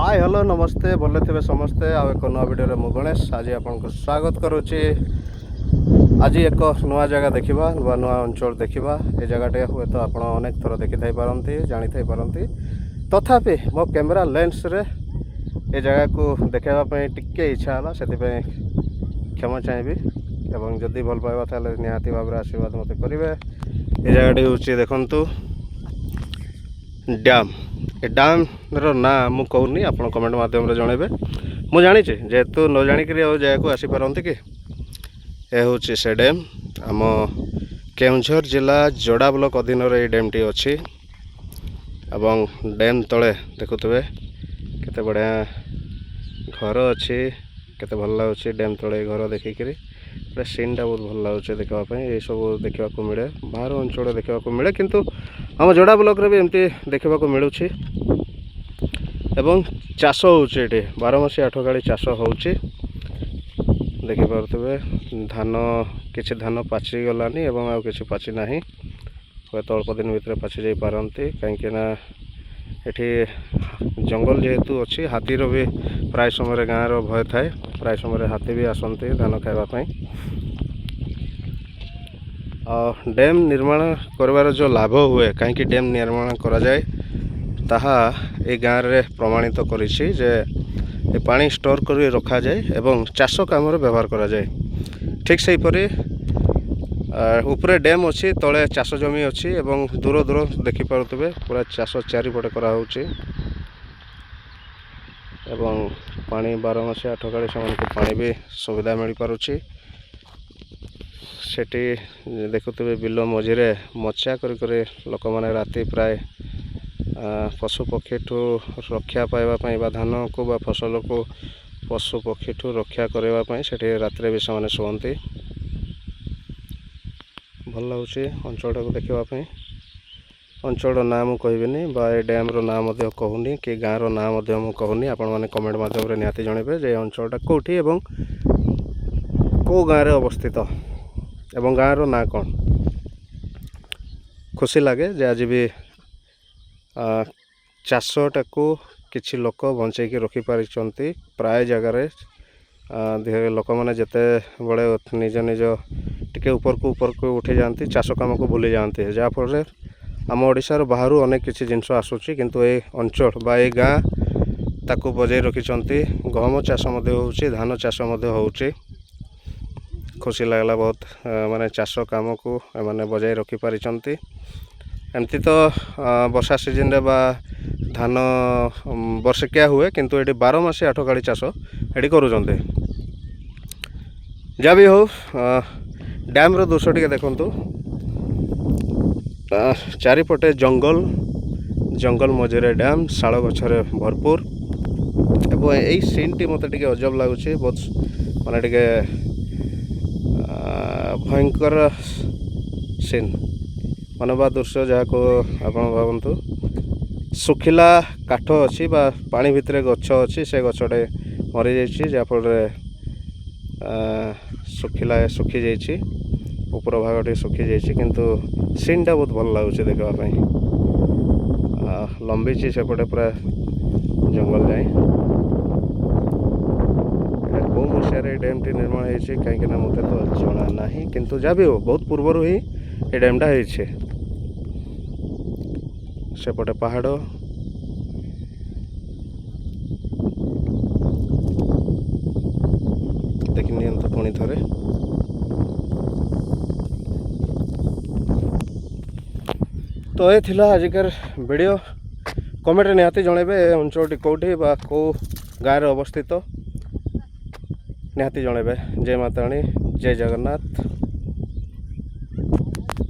Hi hello नमस्ते भले थे समस्ते आ एक नुआ वीडियो मु गणेश आज आपको स्वागत करुच्ची। आज एक नुआ जगह देखा नुआ नुआ अंचल देखा ये जगह हे तो आप अनेक थर देखी पारती जानी पारती तथापि मो कैमेरा लेंस रे ये जगह को देखापी टिके इच्छा है से क्षमा चाहिए एवं जदि भल पाइबा ताले निहाती भाव में आशीर्वाद मत करेंगे। ये जगह हूँ देखु डैम ए डैम रो ना मु कहूनी आप कमेंट मध्यम जनइबे मु जानी जेहेतु न जाणिक जगह को आसीपारती कि यह हूँ से डैम आम केउझर जिला जोड़ा ब्लॉक अधीन ये डैम टी अच्छी एवं डैम तले देखुवे केते बढ़िया घर अच्छी केते भल लगुच डैम तले घर देखिक सीन टा बहुत भल लगुच देखापी ये सब देखा मिले बाहर अंचल देखा मिले किंतु आम जोड़ा ब्लॉक रे भी एमती देखा मिलूँ एवं चाष होचे 12 मासी 8 गाड़ी चाष होची देखिपे धान किसी धान पाची गलानी एवं आउ किसी पाची नहीं हूँ तो अल्प दिन भितर पाची जाई पारंती कहीं एठी जंगल जेहेतु अच्छी हाथीर भी प्राय समय गाँव भय थाए प्राय समय हाथी भी आसती धान खावाई। डैम निर्माण कर जो लाभ हुए कहीं डैम निर्माण करा जाए ताहा ए गाँव रे प्रमाणित करिछि जे ए पानी स्टोर कर रखा जाए एवं चाष काम व्यवहार करा जाए। ठीक से परी ऊपरे डैम अच्छी तले चाष जमी अच्छी एवं दूर दूर देखि पारुतबे पूरा चाष चारिपटे करा होछि एवं पानी 12 मासी 8 गाड़ी से पानी भी सुविधा मिल पारुछि। सेठी देखुतबे बिल मझिरे मचा कर लोक माने राति प्राय पशु पक्षी ठू रक्षा पाइबापी धान को बा फसल को पशु पक्षी ठू रक्षा करने से रात्रे भी से शुअंती भल लगुच अंचल को देखापी। अंचल ना मु कहबी बा डैम रो ना कहूनी कि गाँव रो ना कहूनी आपण मैंने कमेंट मध्यम निहाती जनइबे जे अंचलटा कौटी एवं कौ गाँव रे अवस्थित एवं गाँव रो ना कौन। खुशी लगे जे आज भी चाषटा को किछि लोक बंचैकी रखिपारी प्राय जगार लोक मैंने जिते बड़े निज निज टिके ऊपर को उठी जाती चाष काम को भूली जाती जहाँफल आम ओडिशार बाहर अनेक किसी जिनस आसूची किंतु ए अंचल बा ए गाँ ताकू बजाय रखिंट गहम चाष होउची धान चाष होउची। खुशी लगला बहुत माने चाष काम को माने बजाय रखिपारी एमती तो वर्षा सीजन रे बा धान वर्षिकिया हुए किंतु ये 12 मासी 8 गाड़ी चाष ये करुँचे। जहाँ भी हो डैम रो दृश्य टी देखु चारिपटे जंगल जंगल मझे डैम शाल गछरे भरपूर एवं यही सीन टी मत अजब लगुच बहुत माने भयंकर सीन मनोबा दृश्य जहाँ को आप भावतु सुखिला काठ अच्छी बा पानी भितर गछ अच्छी से गछटे मरी जाइए जहाँफल सुखिला सुखी जाइए ऊपर भागटे सुखी जाइए किंतु सीनटा बहुत भल लगुच देखापी लंबी सेपटे पूरा जंगल जाए कौ मसीह डैम टी निर्माण होती कहीं मत तो जना ना किंतु जहाँ भी हो बहुत पूर्वर ही ये डैमटा होइछे। सेपटे पहाड़ देखि नियंतु पुणी थरे तो ये थिला आजिकार वीडियो कमेंट निहाती जनइबे अंचल कौटी बा कौ गाँव रे अवस्थित निहाती जनइबे। जय माताराणी जय जगन्नाथ।